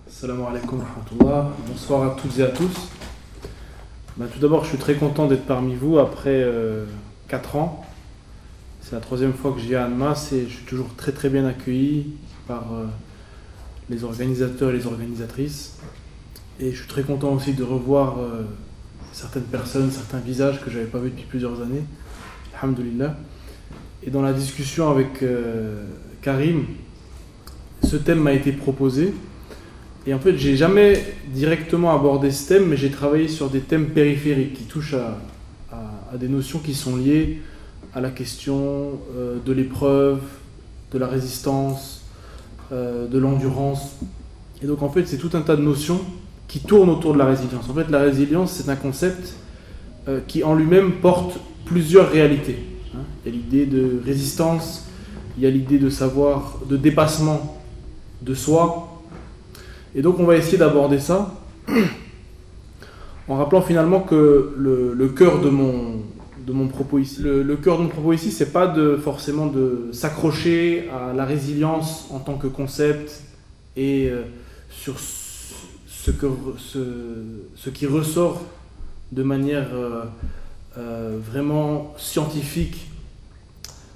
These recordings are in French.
Assalamu alaikum wa rahmatullah. Bonsoir à toutes et à tous. Tout d'abord, je suis très content d'être parmi vous après 4 ans. C'est la 3e fois que je viens à Annemasse et je suis toujours très très bien accueilli par les organisateurs et les organisatrices. Et je suis très content aussi de revoir certaines personnes, certains visages que je n'avais pas vus depuis plusieurs années. Alhamdulillah. Et dans la discussion avec Karim, ce thème m'a été proposé. Et en fait, j'ai jamais directement abordé ce thème, mais j'ai travaillé sur des thèmes périphériques qui touchent à des notions qui sont liées à la question de l'épreuve, de la résistance, de l'endurance. Et donc en fait, c'est tout un tas de notions qui tournent autour de la résilience. En fait, la résilience, c'est un concept qui en lui-même porte plusieurs réalités. Il y a l'idée de résistance, il y a l'idée de savoir, de dépassement de soi. Et donc on va essayer d'aborder ça en rappelant finalement que le cœur de mon propos ici, le cœur de mon propos ici, c'est pas forcément de s'accrocher à la résilience en tant que concept et sur ce qui ressort de manière vraiment scientifique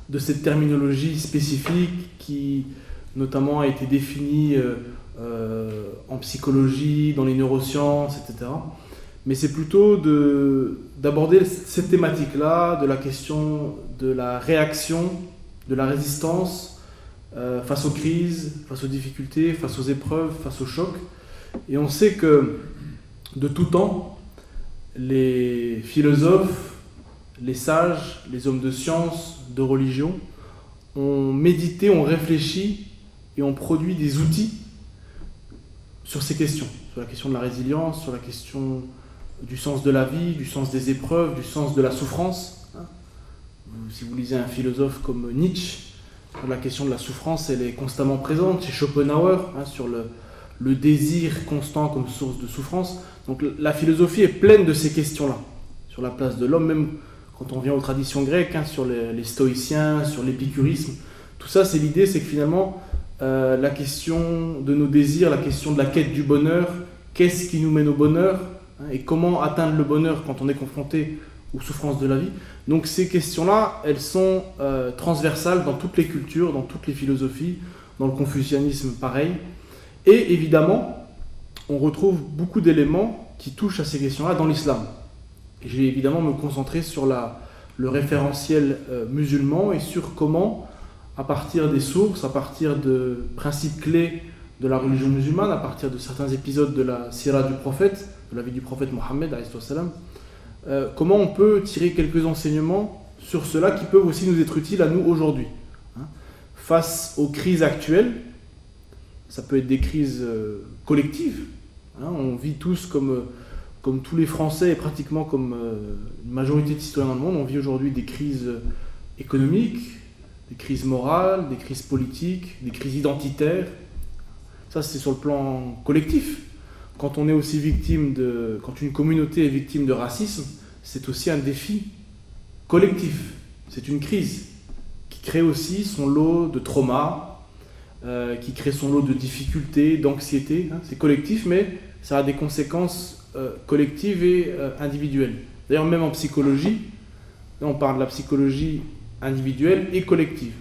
de cette terminologie spécifique qui notamment a été définie en psychologie, dans les neurosciences, etc. Mais c'est plutôt d'aborder cette thématique-là, de la question de la réaction, de la résistance face aux crises, face aux difficultés, face aux épreuves, face aux chocs. Et on sait que de tout temps, les philosophes, les sages, les hommes de science, de religion, ont médité, ont réfléchi et ont produit des outils sur ces questions, sur la question de la résilience, sur la question du sens de la vie, du sens des épreuves, du sens de la souffrance. Si vous lisez un philosophe comme Nietzsche, la question de la souffrance, elle est constamment présente. Chez Schopenhauer, sur le désir constant comme source de souffrance. Donc la philosophie est pleine de ces questions-là, sur la place de l'homme, même quand on vient aux traditions grecques, sur les stoïciens, sur l'épicurisme. Tout ça, c'est l'idée, c'est que finalement, la question de nos désirs, la question de la quête du bonheur, qu'est-ce qui nous mène au bonheur et comment atteindre le bonheur quand on est confronté aux souffrances de la vie. Donc ces questions-là, elles sont transversales dans toutes les cultures, dans toutes les philosophies, dans le confucianisme pareil. Et évidemment, on retrouve beaucoup d'éléments qui touchent à ces questions-là dans l'islam. Et je vais évidemment me concentrer sur le référentiel musulman et sur comment, à partir des sources, à partir de principes clés de la religion musulmane, à partir de certains épisodes de la sira du prophète, de la vie du prophète Mohammed, comment on peut tirer quelques enseignements sur cela qui peuvent aussi nous être utiles à nous aujourd'hui. Face aux crises actuelles, ça peut être des crises collectives, on vit tous comme tous les Français et pratiquement comme une majorité de citoyens dans le monde, on vit aujourd'hui des crises économiques, des crises morales, des crises politiques, des crises identitaires. Ça, c'est sur le plan collectif. Quand on est aussi quand une communauté est victime de racisme, c'est aussi un défi collectif. C'est une crise qui crée aussi son lot de traumas, qui crée son lot de difficultés, d'anxiété. C'est collectif, mais ça a des conséquences collectives et individuelles. D'ailleurs, même en psychologie, là, on parle de la psychologie individuelle et collective.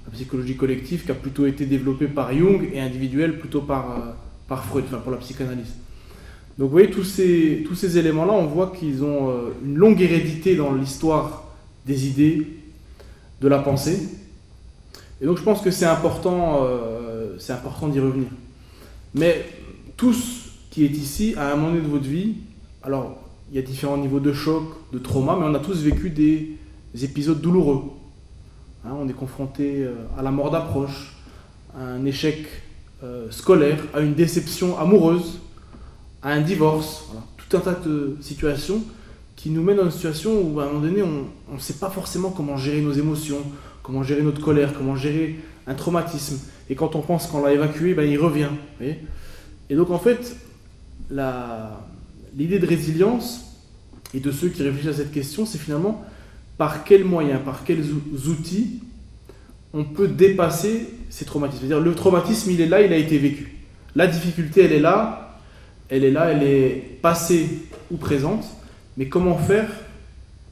La psychologie collective qui a plutôt été développée par Jung et individuelle plutôt par Freud, pour la psychanalyse. Donc vous voyez, tous ces éléments-là, on voit qu'ils ont une longue hérédité dans l'histoire des idées, de la pensée. Et donc je pense que c'est important d'y revenir. Mais tout ce qui est ici, à un moment donné de votre vie, alors il y a différents niveaux de choc, de trauma, mais on a tous vécu des épisodes douloureux. On est confronté à la mort d'approche, à un échec scolaire, à une déception amoureuse, à un divorce, tout un tas de situations qui nous mènent dans une situation où à un moment donné on ne sait pas forcément comment gérer nos émotions, comment gérer notre colère, comment gérer un traumatisme. Et quand on pense qu'on l'a évacué, il revient. Vous voyez ? Et donc en fait, l'idée de résilience et de ceux qui réfléchissent à cette question, c'est finalement par quels moyens, par quels outils on peut dépasser ces traumatismes. C'est-à-dire le traumatisme, il est là, il a été vécu. La difficulté, elle est là, elle est passée ou présente, mais comment faire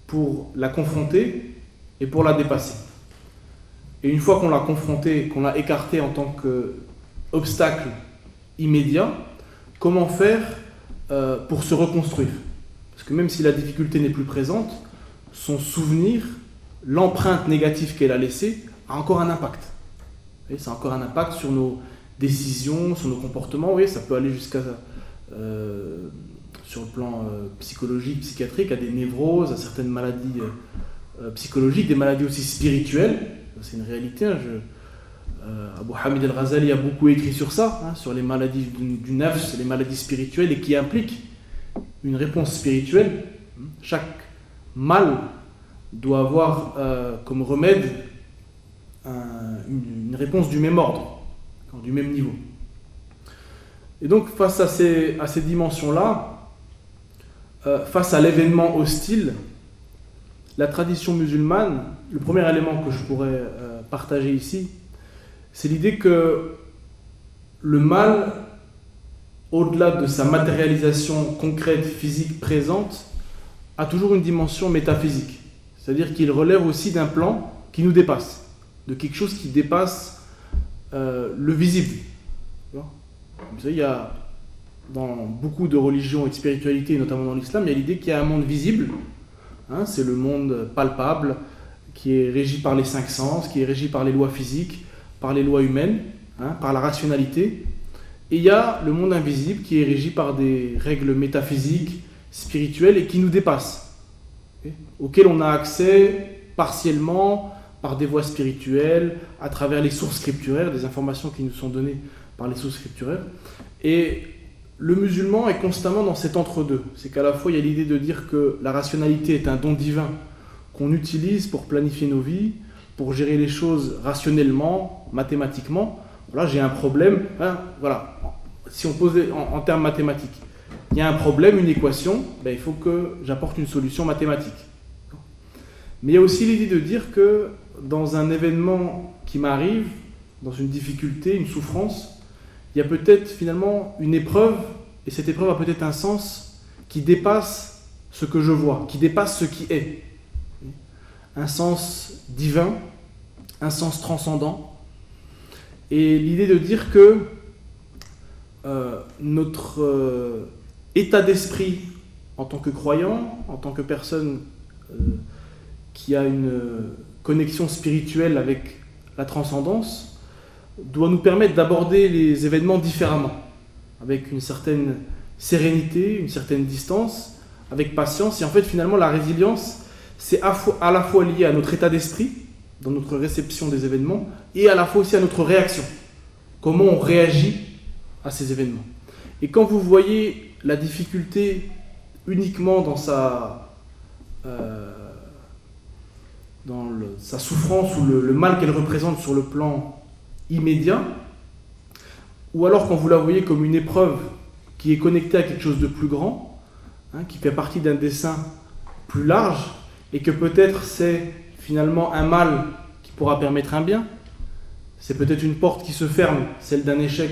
pour la confronter et pour la dépasser? Et une fois qu'on l'a confrontée, qu'on l'a écartée en tant qu'obstacle immédiat, comment faire pour se reconstruire? Parce que même si la difficulté n'est plus présente, son souvenir, l'empreinte négative qu'elle a laissée, a encore un impact. Et ça a encore un impact sur nos décisions, sur nos comportements. Oui, ça peut aller jusqu'à, sur le plan psychologique, psychiatrique, à des névroses, à certaines maladies psychologiques, des maladies aussi spirituelles. C'est une réalité. Hein, Abu Hamid al-Ghazali a beaucoup écrit sur ça, hein, sur les maladies du nafs, les maladies spirituelles, et qui impliquent une réponse spirituelle. Chaque mal doit avoir comme remède une réponse du même ordre, du même niveau. Et donc face à ces dimensions-là, face à l'événement hostile, la tradition musulmane, le premier élément que je pourrais partager ici, c'est l'idée que le mal, au-delà de sa matérialisation concrète, physique, présente, a toujours une dimension métaphysique. C'est-à-dire qu'il relève aussi d'un plan qui nous dépasse, de quelque chose qui dépasse le visible. Vous savez, il y a dans beaucoup de religions et de spiritualités, notamment dans l'islam, il y a l'idée qu'il y a un monde visible, hein, c'est le monde palpable, qui est régi par les 5 sens, qui est régi par les lois physiques, par les lois humaines, hein, par la rationalité. Et il y a le monde invisible qui est régi par des règles métaphysiques, spirituelles et qui nous dépassent, auxquelles on a accès partiellement par des voies spirituelles, à travers les sources scripturaires, des informations qui nous sont données par les sources scripturaires. Et le musulman est constamment dans cet entre-deux. C'est qu'à la fois, il y a l'idée de dire que la rationalité est un don divin qu'on utilise pour planifier nos vies, pour gérer les choses rationnellement, mathématiquement. Voilà, j'ai un problème, hein, voilà. Si on pose en termes mathématiques, il y a un problème, une équation, ben, il faut que j'apporte une solution mathématique. Mais il y a aussi l'idée de dire que dans un événement qui m'arrive, dans une difficulté, une souffrance, il y a peut-être finalement une épreuve, et cette épreuve a peut-être un sens qui dépasse ce que je vois, qui dépasse ce qui est. Un sens divin, un sens transcendant. Et l'idée de dire que notre état d'esprit en tant que croyant, en tant que personne qui a une connexion spirituelle avec la transcendance, doit nous permettre d'aborder les événements différemment, avec une certaine sérénité, une certaine distance, avec patience. Et en fait, finalement, la résilience, c'est à la fois lié à notre état d'esprit, dans notre réception des événements, et à la fois aussi à notre réaction. Comment on réagit à ces événements. Et quand vous voyez la difficulté uniquement dans sa souffrance ou le mal qu'elle représente sur le plan immédiat, ou alors quand vous la voyez comme une épreuve qui est connectée à quelque chose de plus grand, hein, qui fait partie d'un dessein plus large, et que peut-être c'est finalement un mal qui pourra permettre un bien, c'est peut-être une porte qui se ferme, celle d'un échec,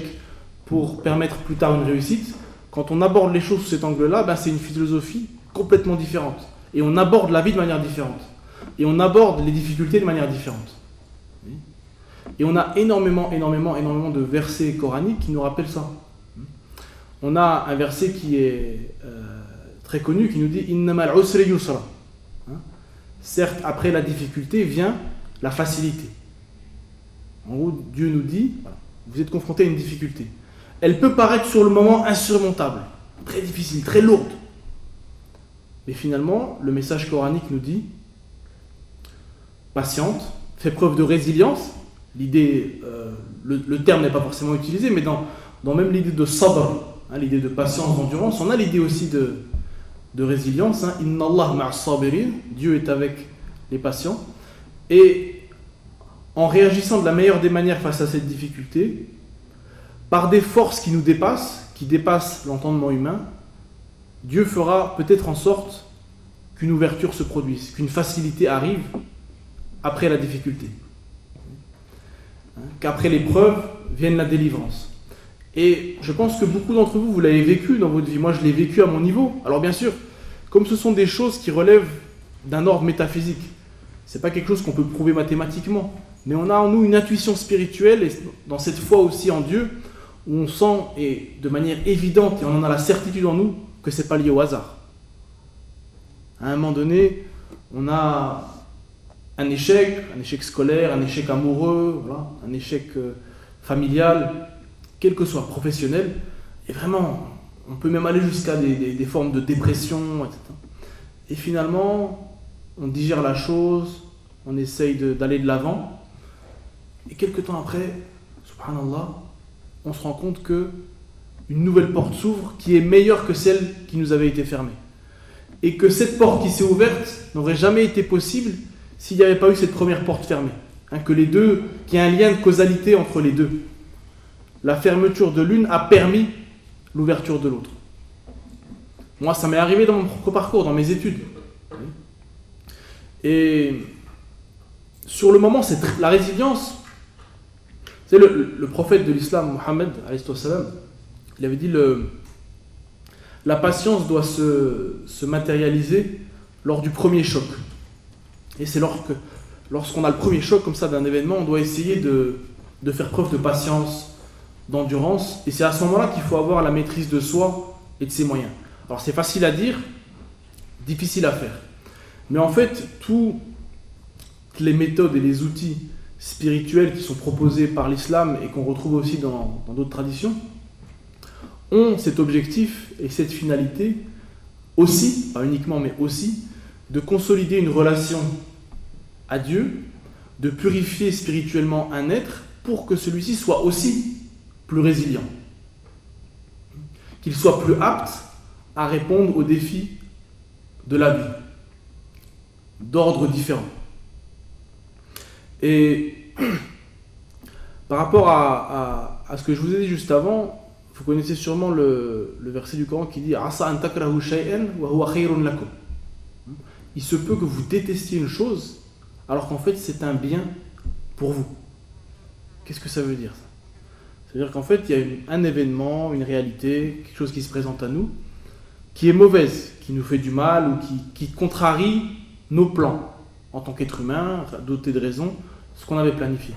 pour permettre plus tard une réussite. Quand on aborde les choses sous cet angle-là, ben c'est une philosophie complètement différente. Et on aborde la vie de manière différente. Et on aborde les difficultés de manière différente. Et on a énormément de versets coraniques qui nous rappellent ça. On a un verset qui est très connu qui nous dit « Innamal usri yusra ». Certes, après la difficulté vient la facilité. En gros, Dieu nous dit, voilà, vous êtes confronté à une difficulté. Elle peut paraître sur le moment insurmontable, très difficile, très lourde. Mais finalement, le message coranique nous dit, patiente, fais preuve de résilience. L'idée, le terme n'est pas forcément utilisé, mais dans même l'idée de sabr, hein, l'idée de patience, d'endurance, on a l'idée aussi de résilience. Hein. Inna Allah ma'as sabirin, Dieu est avec les patients. Et en réagissant de la meilleure des manières face à cette difficulté, par des forces qui nous dépassent, qui dépassent l'entendement humain, Dieu fera peut-être en sorte qu'une ouverture se produise, qu'une facilité arrive après la difficulté. Qu'après l'épreuve vienne la délivrance. Et je pense que beaucoup d'entre vous, vous l'avez vécu dans votre vie. Moi, je l'ai vécu à mon niveau. Alors bien sûr, comme ce sont des choses qui relèvent d'un ordre métaphysique, c'est pas quelque chose qu'on peut prouver mathématiquement. Mais on a en nous une intuition spirituelle, et dans cette foi aussi en Dieu, où on sent, et de manière évidente, et on en a la certitude en nous, que c'est pas lié au hasard. À un moment donné, on a un échec scolaire, un échec amoureux, voilà, un échec familial, quel que soit, professionnel, et vraiment, on peut même aller jusqu'à des formes de dépression, etc. Et finalement, on digère la chose, on essaye d'aller de l'avant, et quelques temps après, subhanallah, on se rend compte que une nouvelle porte s'ouvre qui est meilleure que celle qui nous avait été fermée. Et que cette porte qui s'est ouverte n'aurait jamais été possible s'il n'y avait pas eu cette première porte fermée. Que les deux, qu'il y a un lien de causalité entre les deux. La fermeture de l'une a permis l'ouverture de l'autre. Moi, ça m'est arrivé dans mon propre parcours, dans mes études. Et sur le moment, c'est la résilience. C'est le prophète de l'islam, Mohammed, il avait dit la patience doit se matérialiser lors du premier choc. Et c'est lorsqu'on a le premier choc comme ça d'un événement, on doit essayer de faire preuve de patience, d'endurance. Et c'est à ce moment-là qu'il faut avoir la maîtrise de soi et de ses moyens. Alors c'est facile à dire, difficile à faire. Mais en fait, toutes les méthodes et les outils spirituels qui sont proposés par l'islam et qu'on retrouve aussi dans d'autres traditions ont cet objectif et cette finalité aussi, pas uniquement mais aussi, de consolider une relation à Dieu, de purifier spirituellement un être pour que celui-ci soit aussi plus résilient, qu'il soit plus apte à répondre aux défis de la vie, d'ordre différent. Et par rapport à ce que je vous ai dit juste avant, vous connaissez sûrement le verset du Coran qui dit « Asa an takrahu shay'an wa huwa khayrun lakum » Il se peut que vous détestiez une chose alors qu'en fait c'est un bien pour vous. Qu'est-ce que ça veut dire ça? C'est-à-dire qu'en fait il y a un événement, une réalité, quelque chose qui se présente à nous qui est mauvaise, qui nous fait du mal ou qui contrarie nos plans en tant qu'être humain, doté de raison, ce qu'on avait planifié.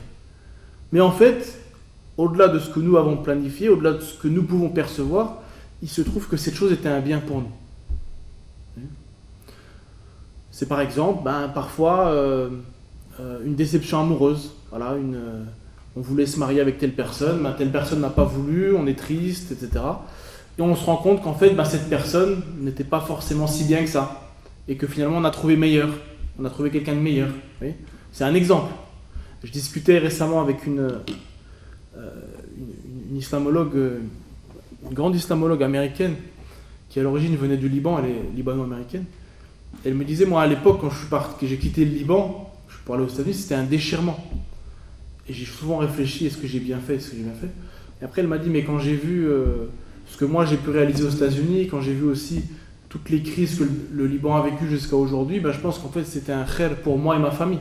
Mais en fait, au-delà de ce que nous avons planifié, au-delà de ce que nous pouvons percevoir, il se trouve que cette chose était un bien pour nous. C'est par exemple, parfois, une déception amoureuse. Voilà, on voulait se marier avec telle personne n'a pas voulu, on est triste, etc. Et on se rend compte qu'en fait, cette personne n'était pas forcément si bien que ça. Et que finalement, on a trouvé meilleur. On a trouvé quelqu'un de meilleur. Oui, c'est un exemple. Je discutais récemment avec une islamologue, une grande islamologue américaine, qui à l'origine venait du Liban, elle est libano-américaine. Elle me disait, moi à l'époque, quand j'ai quitté le Liban, je suis pour aller aux États-Unis, c'était un déchirement. Et j'ai souvent réfléchi, est-ce que j'ai bien fait, Et après elle m'a dit, mais quand j'ai vu ce que moi j'ai pu réaliser aux États-Unis, quand j'ai vu aussi toutes les crises que le Liban a vécues jusqu'à aujourd'hui, je pense qu'en fait c'était un khair pour moi et ma famille.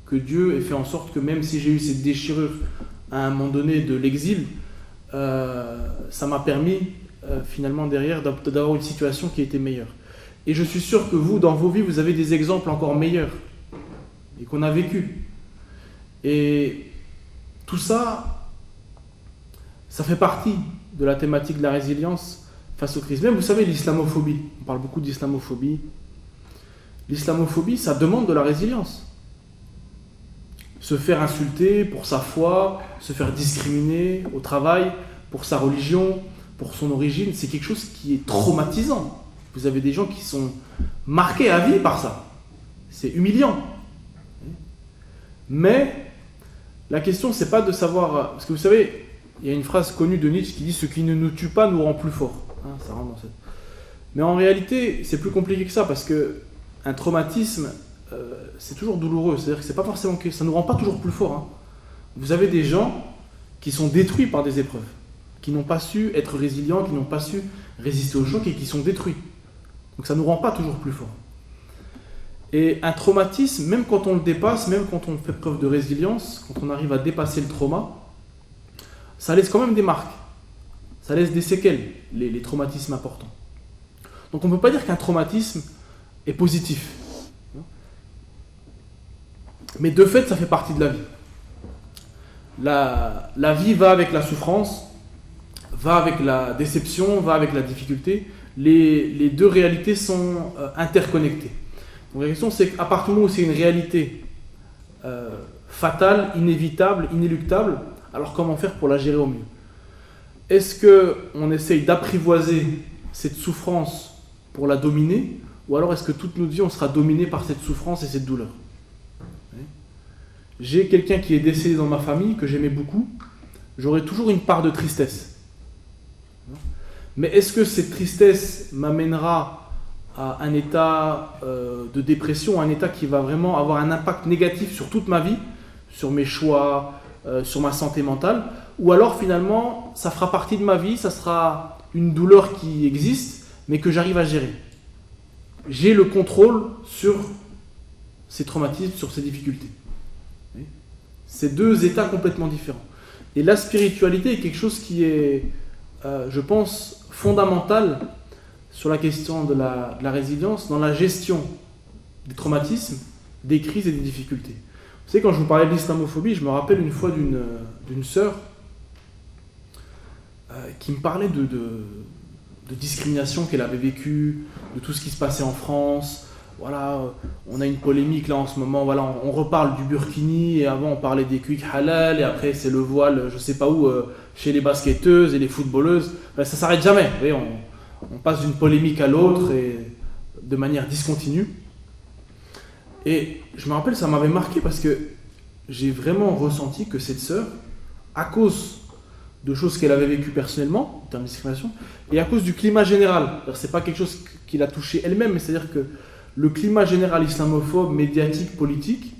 Que Dieu ait fait en sorte que même si j'ai eu cette déchirure à un moment donné de l'exil, ça m'a permis finalement derrière d'avoir une situation qui était meilleure. Et je suis sûr que vous, dans vos vies, vous avez des exemples encore meilleurs et qu'on a vécu. Et tout ça, ça fait partie de la thématique de la résilience face aux crises. Même, vous savez, l'islamophobie, on parle beaucoup d'islamophobie. L'islamophobie, ça demande de la résilience. Se faire insulter pour sa foi, se faire discriminer au travail, pour sa religion, pour son origine, c'est quelque chose qui est traumatisant. Vous avez des gens qui sont marqués à vie par ça. C'est humiliant. Mais la question, c'est pas de savoir... Parce que vous savez, il y a une phrase connue de Nietzsche qui dit « Ce qui ne nous tue pas nous rend plus forts ». Ça rentre dans cette... Mais en réalité, c'est plus compliqué que ça, parce qu'un traumatisme, c'est toujours douloureux. C'est-à-dire que c'est pas forcément que ça nous rend pas toujours plus forts. Vous avez des gens qui sont détruits par des épreuves, qui n'ont pas su être résilients, qui n'ont pas su résister au choc et qui sont détruits. Donc ça ne nous rend pas toujours plus forts. Et un traumatisme, même quand on le dépasse, même quand on fait preuve de résilience, quand on arrive à dépasser le trauma, ça laisse quand même des marques. Ça laisse des séquelles, les traumatismes importants. Donc on ne peut pas dire qu'un traumatisme est positif. Mais de fait, ça fait partie de la vie. La vie va avec la souffrance, va avec la déception, va avec la difficulté. Les deux réalités sont interconnectées. Donc la question, c'est qu'à partir du moment où c'est une réalité fatale, inévitable, inéluctable, alors comment faire pour la gérer au mieux? Est-ce qu'on essaye d'apprivoiser cette souffrance pour la dominer, ou alors est-ce que toute notre vie on sera dominé par cette souffrance et cette douleur? J'ai quelqu'un qui est décédé dans ma famille, que j'aimais beaucoup, j'aurai toujours une part de tristesse. Mais est-ce que cette tristesse m'amènera à un état de dépression, un état qui va vraiment avoir un impact négatif sur toute ma vie, sur mes choix, sur ma santé mentale, ou alors finalement ça fera partie de ma vie, ça sera une douleur qui existe, mais que j'arrive à gérer. J'ai le contrôle sur ces traumatismes, sur ces difficultés. C'est deux états complètement différents. Et la spiritualité est quelque chose qui est, je pense, fondamental sur la question de la résilience, dans la gestion des traumatismes, des crises et des difficultés. Vous savez, quand je vous parlais de l'islamophobie, je me rappelle une fois d'une sœur qui me parlait de discrimination qu'elle avait vécue, de tout ce qui se passait en France. Voilà, on a une polémique là en ce moment, voilà, on reparle du burkini, et avant on parlait des cuics halal, et après c'est le voile, je sais pas où, chez les basketteuses et les footballeuses. Ben, ça s'arrête jamais, vous voyez, on passe d'une polémique à l'autre, et de manière discontinue. Et je me rappelle, ça m'avait marqué parce que j'ai vraiment ressenti que cette sœur, à cause de choses qu'elle avait vécues personnellement, en termes de discrimination, et à cause du climat général, c'est pas quelque chose qui l'a touchée elle-même, mais c'est-à-dire que le climat général islamophobe, médiatique, politique,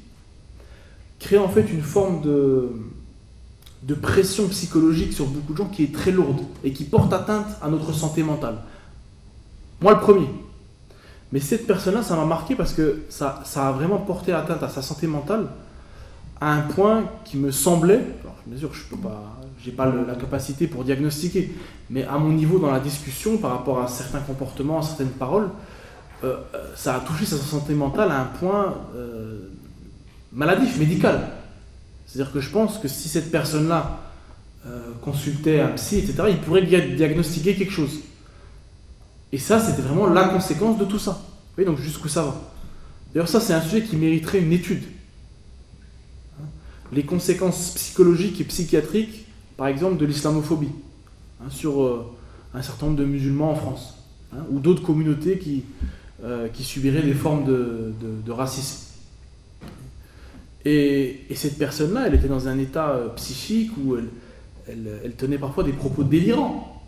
crée en fait une forme de pression psychologique sur beaucoup de gens qui est très lourde et qui porte atteinte à notre santé mentale. Moi le premier. Mais cette personne-là, ça m'a marqué parce que ça a vraiment porté atteinte à sa santé mentale à un point qui me semblait, alors bien sûr je n'ai pas la capacité pour diagnostiquer, mais à mon niveau dans la discussion par rapport à certains comportements, à certaines paroles, ça a touché sa santé mentale à un point maladif, médical. C'est-à-dire que je pense que si cette personne-là consultait un psy, etc., il pourrait diagnostiquer quelque chose. Et ça, c'était vraiment la conséquence de tout ça. Vous voyez, donc jusqu'où ça va. D'ailleurs, ça, c'est un sujet qui mériterait une étude. Les conséquences psychologiques et psychiatriques, par exemple, de l'islamophobie, sur un certain nombre de musulmans en France, ou d'autres communautés qui subiraient des formes de racisme. Et cette personne-là, elle était dans un état psychique où elle tenait parfois des propos délirants.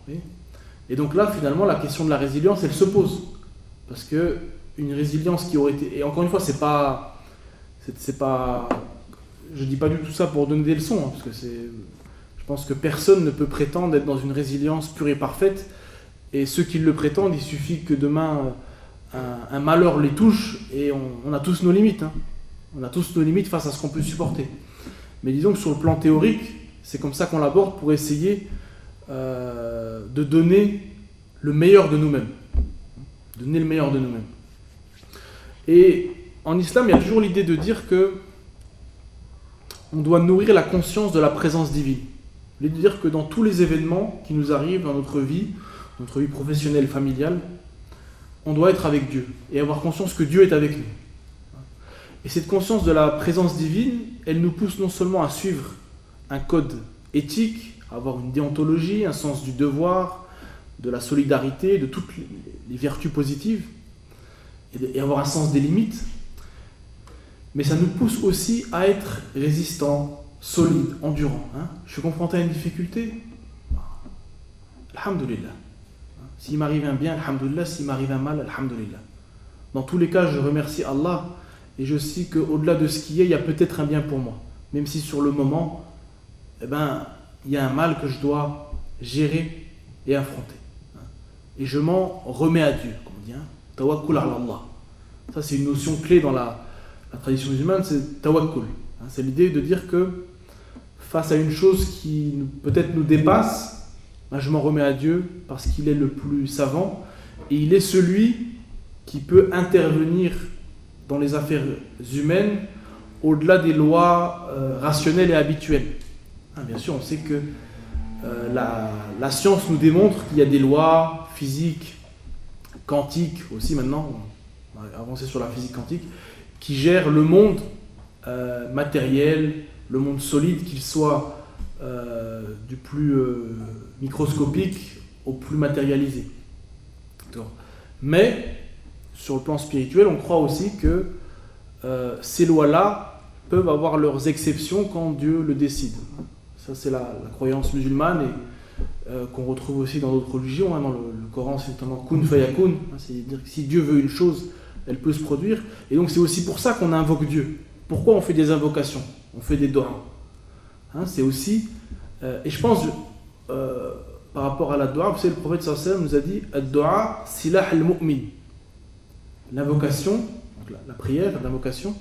Et donc là, finalement, la question de la résilience, elle se pose. Parce que une résilience qui aurait été... Et encore une fois, c'est pas... Je dis pas du tout ça pour donner des leçons, parce que je pense que personne ne peut prétendre être dans une résilience pure et parfaite. Et ceux qui le prétendent, il suffit que demain un malheur les touche et on a tous nos limites. On a tous nos limites face à ce qu'on peut supporter. Mais disons que sur le plan théorique, c'est comme ça qu'on l'aborde pour essayer de donner le meilleur de nous-mêmes. Donner le meilleur de nous-mêmes. Et en islam, il y a toujours l'idée de dire que on doit nourrir la conscience de la présence divine. L'idée de dire que dans tous les événements qui nous arrivent dans notre vie professionnelle, familiale, on doit être avec Dieu et avoir conscience que Dieu est avec nous. Et cette conscience de la présence divine, elle nous pousse non seulement à suivre un code éthique, à avoir une déontologie, un sens du devoir, de la solidarité, de toutes les vertus positives, et avoir un sens des limites, mais ça nous pousse aussi à être résistants, solides, endurants. Je suis confronté à une difficulté, alhamdoulilah. S'il m'arrive un bien, alhamdoulilah. S'il m'arrive un mal, alhamdoulilah. Dans tous les cas, je remercie Allah et je sais qu'au-delà de ce qui est, il y a peut-être un bien pour moi. Même si sur le moment, il y a un mal que je dois gérer et affronter. Et je m'en remets à Dieu, comme on dit. Tawakkul ala Allah. Ça, c'est une notion clé dans la tradition musulmane, c'est tawakkul. C'est l'idée de dire que face à une chose qui peut-être nous dépasse, ben, je m'en remets à Dieu parce qu'il est le plus savant et il est celui qui peut intervenir dans les affaires humaines au-delà des lois rationnelles et habituelles. Hein, bien sûr, on sait que la science nous démontre qu'il y a des lois physiques, quantiques aussi maintenant, on va avancer sur la physique quantique, qui gèrent le monde matériel, le monde solide, qu'il soit du plus microscopique au plus matérialisé. Mais, sur le plan spirituel, on croit aussi que ces lois-là peuvent avoir leurs exceptions quand Dieu le décide. Ça, c'est la croyance musulmane et qu'on retrouve aussi dans d'autres religions. Hein. Dans le Coran, c'est notamment kun fayakun. C'est-à-dire que si Dieu veut une chose, elle peut se produire. Et donc, c'est aussi pour ça qu'on invoque Dieu. Pourquoi on fait des invocations? On fait des doigts. Hein, c'est aussi... et je pense, par rapport à la doua, vous savez, le prophète sallallahu alayhi wa sallam nous a dit « Ad-doua silah al-mu'min ». L'invocation, donc la prière, l'invocation,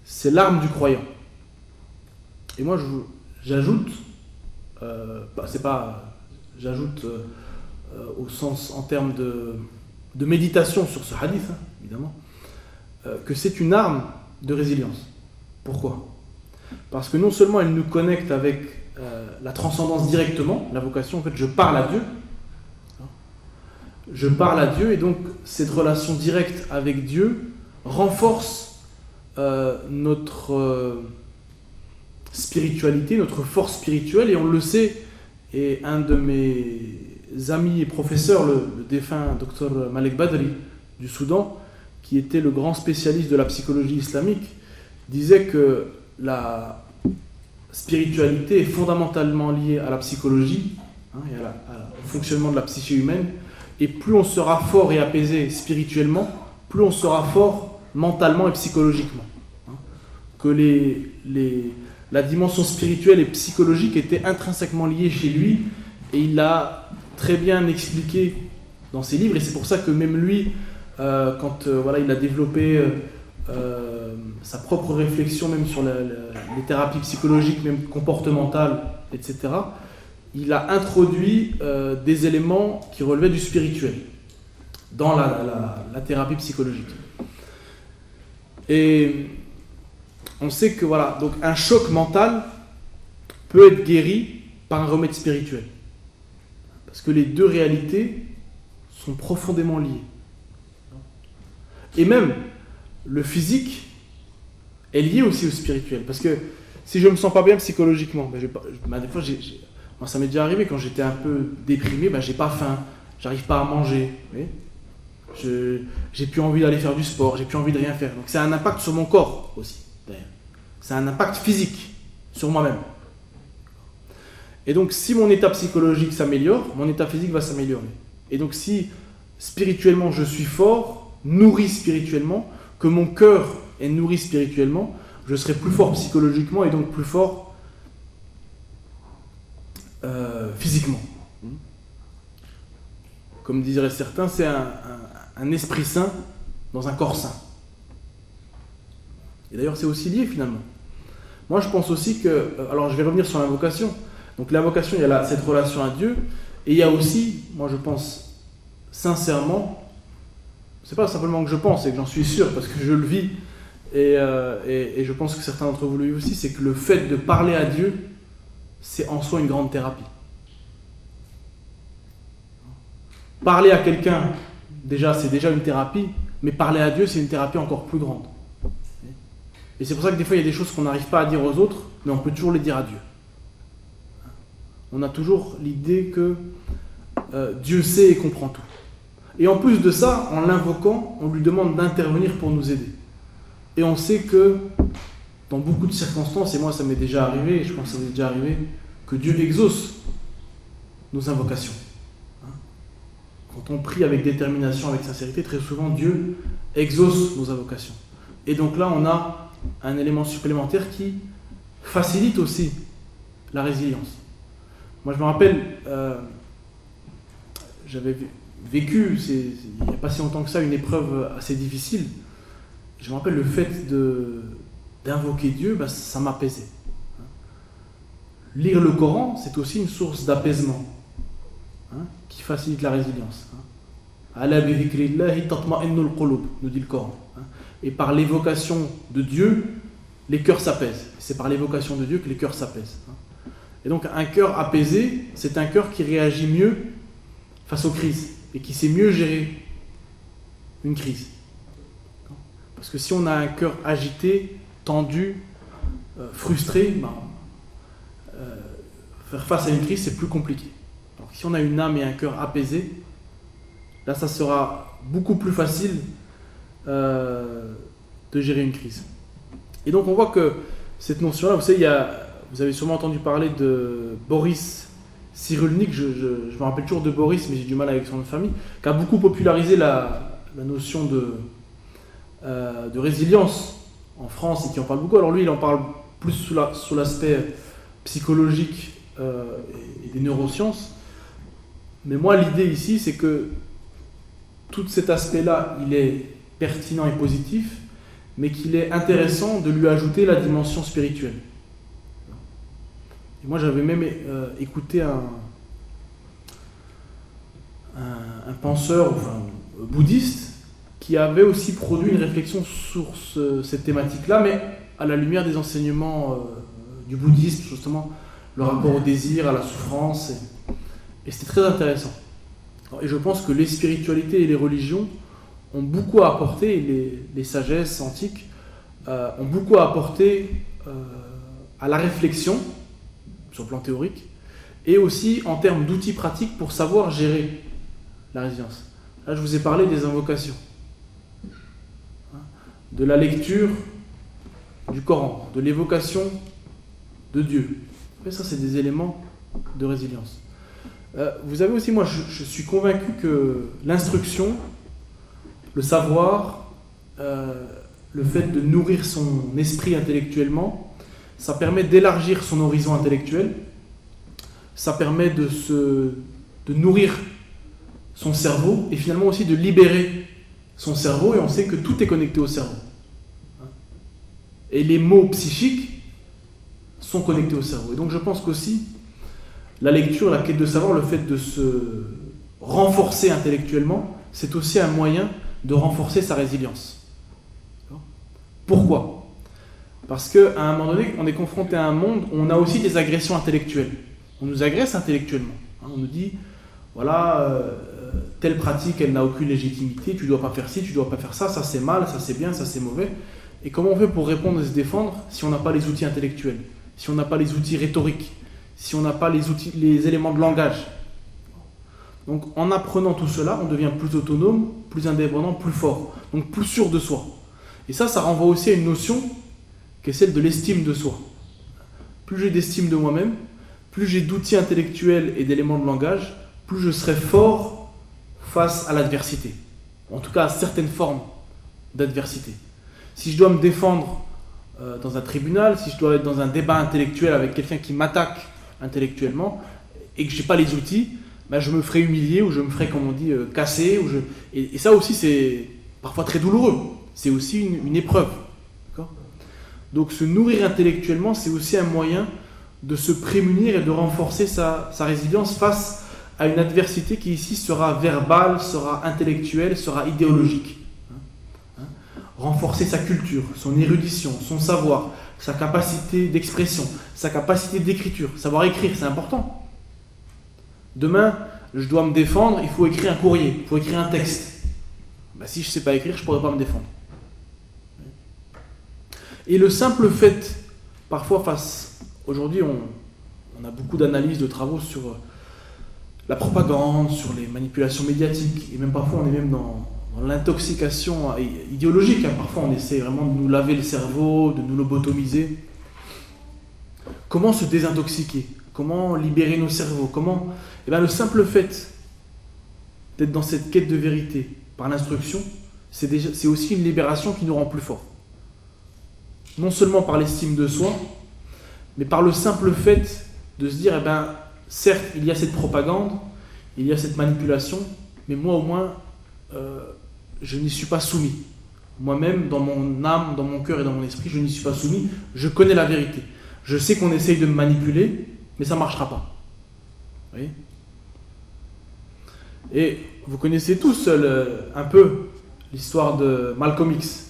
c'est l'arme du croyant. Et moi, j'ajoute, j'ajoute au sens en termes de méditation sur ce hadith, hein, évidemment, que c'est une arme de résilience. Pourquoi? Parce que non seulement elle nous connecte avec la transcendance directement, l'invocation, en fait, je parle à Dieu. Je parle à Dieu et donc cette relation directe avec Dieu renforce notre spiritualité, notre force spirituelle, et on le sait, et un de mes amis et professeurs, le défunt docteur Malek Badri du Soudan, qui était le grand spécialiste de la psychologie islamique, disait que la spiritualité est fondamentalement liée à la psychologie, hein, et au fonctionnement de la psyché humaine, et plus on sera fort et apaisé spirituellement, plus on sera fort mentalement et psychologiquement. Hein. Que la dimension spirituelle et psychologique étaient intrinsèquement liées chez lui, et il l'a très bien expliqué dans ses livres, et c'est pour ça que même lui, quand il a développé sa propre réflexion même sur les thérapies psychologiques, même comportementales, etc., il a introduit des éléments qui relevaient du spirituel dans la thérapie psychologique. Et on sait que voilà, donc un choc mental peut être guéri par un remède spirituel. Parce que les deux réalités sont profondément liées. Et même le physique est lié aussi au spirituel. Parce que si je ne me sens pas bien psychologiquement, des fois, moi, ça m'est déjà arrivé quand j'étais un peu déprimé, j'ai pas faim, j'arrive pas à manger. J'ai plus envie d'aller faire du sport, j'ai plus envie de rien faire. Donc ça a un impact sur mon corps aussi. Ça a un impact physique sur moi-même. Et donc si mon état psychologique s'améliore, mon état physique va s'améliorer. Et donc si spirituellement je suis fort, nourri spirituellement, que mon cœur est nourri spirituellement, je serai plus fort psychologiquement et donc plus fort physiquement. Comme diraient certains, c'est un esprit sain dans un corps sain. Et d'ailleurs, c'est aussi lié finalement. Moi, je pense aussi que... alors, je vais revenir sur l'invocation. Donc, l'invocation, il y a cette relation à Dieu. Et il y a aussi, moi, je pense sincèrement, c'est pas simplement que je pense, c'est que j'en suis sûr, parce que je le vis, et je pense que certains d'entre vous le vivent aussi, c'est que le fait de parler à Dieu, c'est en soi une grande thérapie. Parler à quelqu'un, c'est déjà une thérapie, mais parler à Dieu, c'est une thérapie encore plus grande. Et c'est pour ça que des fois, il y a des choses qu'on n'arrive pas à dire aux autres, mais on peut toujours les dire à Dieu. On a toujours l'idée que Dieu sait et comprend tout. Et en plus de ça, en l'invoquant, on lui demande d'intervenir pour nous aider. Et on sait que, dans beaucoup de circonstances, et moi ça m'est déjà arrivé, et je pense que ça m'est déjà arrivé, que Dieu exauce nos invocations. Quand on prie avec détermination, avec sincérité, très souvent Dieu exauce nos invocations. Et donc là, on a un élément supplémentaire qui facilite aussi la résilience. Moi, je me rappelle, j'avais vécu, il n'y a pas si longtemps que ça, une épreuve assez difficile. Je me rappelle le fait d'invoquer Dieu, ça m'apaisait. Lire le Coran, c'est aussi une source d'apaisement. qui facilite la résilience. Ala bi dhikrillahi tatma'innul qulub, nous dit le Coran. Et par l'évocation de Dieu, les cœurs s'apaisent. C'est par l'évocation de Dieu que les cœurs s'apaisent. Et donc un cœur apaisé, c'est un cœur qui réagit mieux face aux crises et qui sait mieux gérer une crise. Parce que si on a un cœur agité, tendu, frustré, faire face à une crise, c'est plus compliqué. Alors, si on a une âme et un cœur apaisé, là, ça sera beaucoup plus facile de gérer une crise. Et donc, on voit que cette notion-là, vous savez, vous avez sûrement entendu parler de Boris Cyrulnik, je me rappelle toujours de Boris, mais j'ai du mal avec son nom de famille, qui a beaucoup popularisé la notion de résilience en France et qui en parle beaucoup. Alors lui, il en parle plus sous l'aspect psychologique et des neurosciences. Mais moi, l'idée ici, c'est que tout cet aspect-là, il est pertinent et positif, mais qu'il est intéressant de lui ajouter la dimension spirituelle. Et moi, j'avais même écouté un penseur bouddhiste qui avait aussi produit une réflexion sur cette thématique-là, mais à la lumière des enseignements du bouddhisme, justement, le rapport au désir, à la souffrance, et c'était très intéressant. Et je pense que les spiritualités et les religions ont beaucoup à apporter, et les sagesses antiques ont beaucoup à apporter à la réflexion, sur le plan théorique, et aussi en termes d'outils pratiques pour savoir gérer la résilience. Là, je vous ai parlé des invocations, de la lecture du Coran, de l'évocation de Dieu. Et ça, c'est des éléments de résilience. Vous avez aussi, moi, je suis convaincu que l'instruction, le savoir, le fait de nourrir son esprit intellectuellement, ça permet d'élargir son horizon intellectuel, ça permet de nourrir son cerveau et finalement aussi de libérer son cerveau, et on sait que tout est connecté au cerveau. Et les mots psychiques sont connectés au cerveau. Et donc je pense qu'aussi, la lecture, la quête de savoir, le fait de se renforcer intellectuellement, c'est aussi un moyen de renforcer sa résilience. Pourquoi ? Parce qu'à un moment donné, on est confronté à un monde où on a aussi des agressions intellectuelles. On nous agresse intellectuellement. On nous dit, voilà, telle pratique, elle n'a aucune légitimité, tu ne dois pas faire ci, tu ne dois pas faire ça, ça c'est mal, ça c'est bien, ça c'est mauvais. Et comment on fait pour répondre et se défendre si on n'a pas les outils intellectuels, si on n'a pas les outils rhétoriques, si on n'a pas les éléments de langage? Donc en apprenant tout cela, on devient plus autonome, plus indépendant, plus fort, donc plus sûr de soi. Et ça renvoie aussi à une notion qui est celle de l'estime de soi. Plus j'ai d'estime de moi-même, plus j'ai d'outils intellectuels et d'éléments de langage, plus je serai fort face à l'adversité. En tout cas à certaines formes d'adversité. Si je dois me défendre dans un tribunal, si je dois être dans un débat intellectuel avec quelqu'un qui m'attaque intellectuellement et que je n'ai pas les outils, je me ferai humilier ou je me ferai, comme on dit, casser. Et ça aussi, c'est parfois très douloureux. C'est aussi une épreuve. D'accord ? Donc se nourrir intellectuellement, c'est aussi un moyen de se prémunir et de renforcer sa résilience face à une adversité qui ici sera verbale, sera intellectuelle, sera idéologique. Renforcer sa culture, son érudition, son savoir, sa capacité d'expression, sa capacité d'écriture. Savoir écrire, c'est important. Demain, je dois me défendre, il faut écrire un courrier, il faut écrire un texte. Si je ne sais pas écrire, je ne pourrai pas me défendre. Et le simple fait, parfois aujourd'hui on a beaucoup d'analyses, de travaux sur la propagande, sur les manipulations médiatiques, et même parfois on est même dans l'intoxication idéologique. Parfois on essaie vraiment de nous laver le cerveau, de nous lobotomiser. Comment se désintoxiquer ? Comment libérer nos cerveaux ? Le simple fait d'être dans cette quête de vérité par l'instruction, c'est aussi une libération qui nous rend plus forts. Non seulement par l'estime de soi, mais par le simple fait de se dire, certes, il y a cette propagande, il y a cette manipulation, mais moi au moins, je n'y suis pas soumis. Moi-même, dans mon âme, dans mon cœur et dans mon esprit, je n'y suis pas soumis. Je connais la vérité. Je sais qu'on essaye de me manipuler, mais ça ne marchera pas. Vous voyez ? Et vous connaissez tous un peu l'histoire de Malcolm X,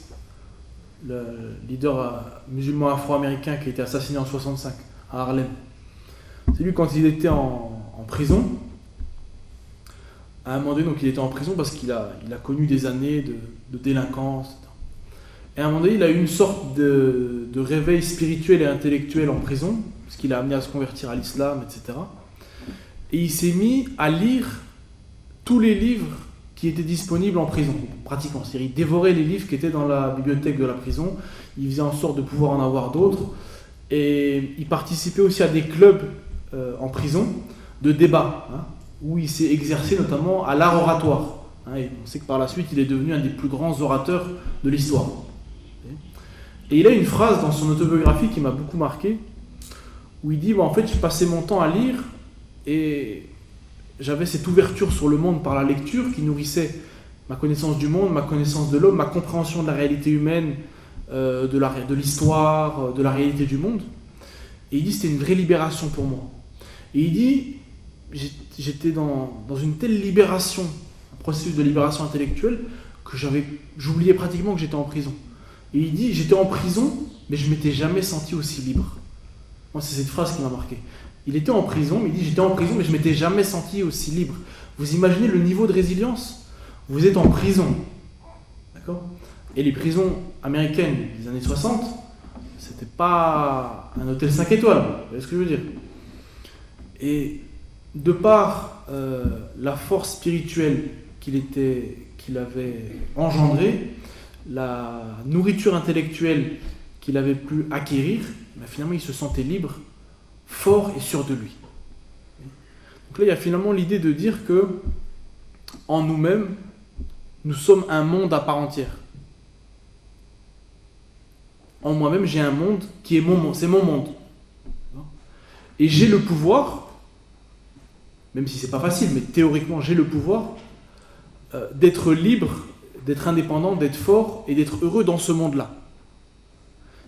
le leader musulman afro-américain qui a été assassiné en 65 à Harlem. C'est lui, quand il était en prison, à un moment donné, donc il était en prison parce qu'il a connu des années de délinquance, etc. Et à un moment donné, il a eu une sorte de réveil spirituel et intellectuel en prison, ce qui l'a amené à se convertir à l'islam, etc. Et il s'est mis à lire tous les livres qui étaient disponibles en prison, pratiquement. C'est-à-dire, il dévorait les livres qui étaient dans la bibliothèque de la prison, il faisait en sorte de pouvoir en avoir d'autres, et il participait aussi à des clubs en prison de débat, hein, où il s'est exercé notamment à l'art oratoire. Hein, et on sait que par la suite, il est devenu un des plus grands orateurs de l'histoire. Et il a une phrase dans son autobiographie qui m'a beaucoup marqué, où il dit en fait, je passais mon temps à lire et j'avais cette ouverture sur le monde par la lecture qui nourrissait ma connaissance du monde, ma connaissance de l'homme, ma compréhension de la réalité humaine, de l'histoire, de la réalité du monde. Et il dit c'était une vraie libération pour moi. Et il dit j'étais dans une telle libération, un processus de libération intellectuelle, que j'oubliais pratiquement que j'étais en prison. Et il dit j'étais en prison, mais je ne m'étais jamais senti aussi libre. Moi, c'est cette phrase qui m'a marqué. Il était en prison, mais il dit j'étais en prison, mais je ne m'étais jamais senti aussi libre. Vous imaginez le niveau de résilience? Vous êtes en prison, d'accord? Et les prisons américaines des années 60, c'était pas un hôtel 5 étoiles, vous voyez ce que je veux dire? Et de par la force spirituelle qu'il avait engendrée, la nourriture intellectuelle qu'il avait pu acquérir, ben finalement il se sentait libre, fort et sûr de lui. Donc là il y a finalement l'idée de dire que en nous-mêmes, nous sommes un monde à part entière. En moi-même, j'ai un monde qui est mon monde, c'est mon monde. Et j'ai le pouvoir, même si c'est pas facile, mais théoriquement j'ai le pouvoir d'être libre, d'être indépendant, d'être fort et d'être heureux dans ce monde-là.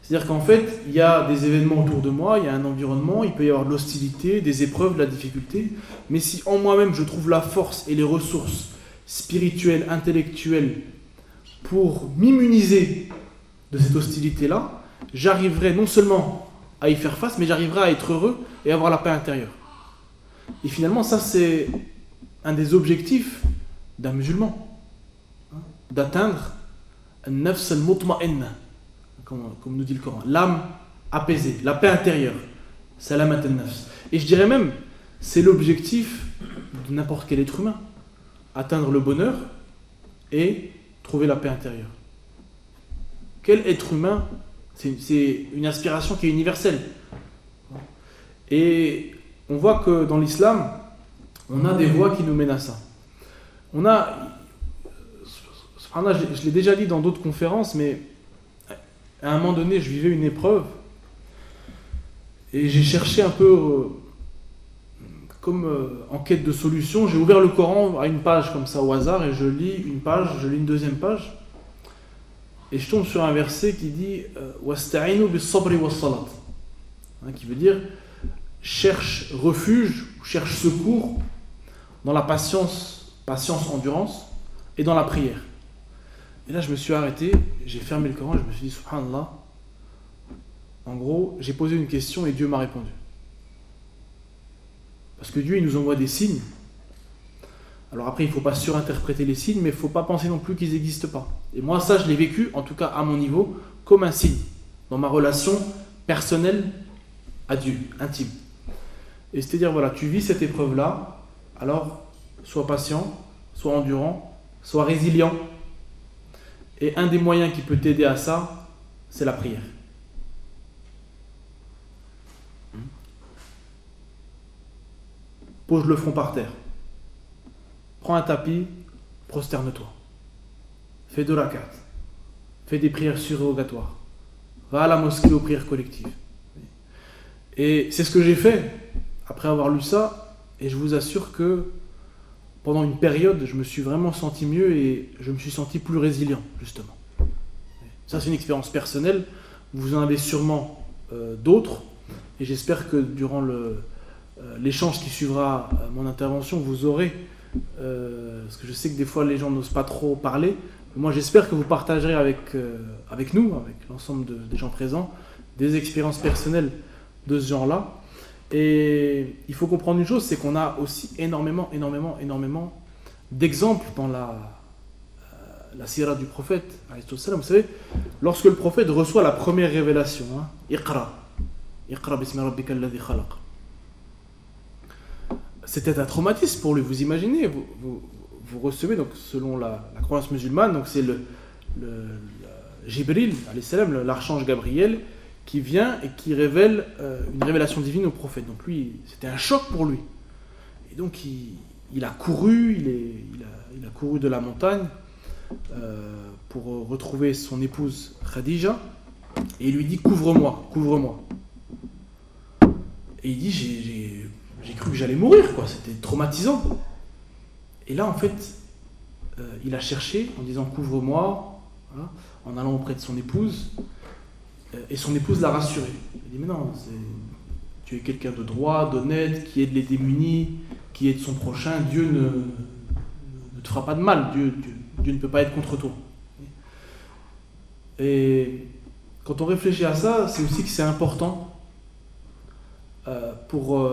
C'est-à-dire qu'en fait, il y a des événements autour de moi, il y a un environnement, il peut y avoir de l'hostilité, des épreuves, de la difficulté, mais si en moi-même je trouve la force et les ressources spirituelles, intellectuelles pour m'immuniser de cette hostilité-là, j'arriverai non seulement à y faire face, mais j'arriverai à être heureux et avoir la paix intérieure. Et finalement, ça c'est un des objectifs d'un musulman, d'atteindre an-nafs al-mutma'inna, comme nous dit le Coran, l'âme apaisée, la paix intérieure, salamat an-nafs. Et je dirais même, c'est l'objectif de n'importe quel être humain, atteindre le bonheur et trouver la paix intérieure. Quel être humain, c'est une aspiration qui est universelle. Et on voit que dans l'islam, on a des voies qui nous mènent à ça. Je l'ai déjà dit dans d'autres conférences, mais à un moment donné, je vivais une épreuve et j'ai cherché un peu en quête de solution. J'ai ouvert le Coran à une page comme ça au hasard et je lis une page, je lis une deuxième page et je tombe sur un verset qui dit wasta'inu bis-sabri was-salat, qui veut dire cherche refuge, cherche secours dans la patience, endurance et dans la prière. Et là je me suis arrêté, j'ai fermé le Coran et je me suis dit subhanallah, en gros j'ai posé une question et Dieu m'a répondu. Parce que Dieu il nous envoie des signes. Alors après il ne faut pas surinterpréter les signes, mais il ne faut pas penser non plus qu'ils n'existent pas. Et moi ça je l'ai vécu, en tout cas à mon niveau, comme un signe, dans ma relation personnelle à Dieu, intime. Et c'est-à-dire voilà, tu vis cette épreuve-là, alors sois patient, sois endurant, sois résilient. Et un des moyens qui peut t'aider à ça, c'est la prière. Pose le front par terre. Prends un tapis, prosterne-toi. Fais 2 rakats. Fais des prières surrogatoires. Va à la mosquée aux prières collectives. Et c'est ce que j'ai fait après avoir lu ça. Et je vous assure que pendant une période, je me suis vraiment senti mieux et je me suis senti plus résilient, justement. Ça, c'est une expérience personnelle. Vous en avez sûrement d'autres. Et j'espère que durant l'échange qui suivra mon intervention, vous aurez parce que je sais que des fois les gens n'osent pas trop parler. Moi, j'espère que vous partagerez avec nous, avec l'ensemble des gens présents, des expériences personnelles de ce genre-là. Et il faut comprendre une chose, c'est qu'on a aussi énormément d'exemples dans la sira du prophète. Vous savez, lorsque le prophète reçoit la première révélation, Iqra bismi rabbika alladhi khalaq, c'était un traumatisme pour lui. Vous imaginez, vous recevez, donc selon la croyance musulmane, donc c'est le Jibril, l'archange Gabriel, qui vient et qui révèle une révélation divine au prophète. Donc lui, c'était un choc pour lui. Et donc il a couru, il a couru de la montagne pour retrouver son épouse Khadija, et il lui dit couvre-moi. Et il dit j'ai cru que j'allais mourir, quoi. C'était traumatisant. Et là, en fait, il a cherché en disant couvre-moi, voilà, en allant auprès de son épouse, et son épouse l'a rassuré. Il dit mais non, tu es quelqu'un de droit, d'honnête, qui aide les démunis, qui aide son prochain. Dieu ne te fera pas de mal. Dieu ne peut pas être contre toi. Et quand on réfléchit à ça, c'est aussi que c'est important pour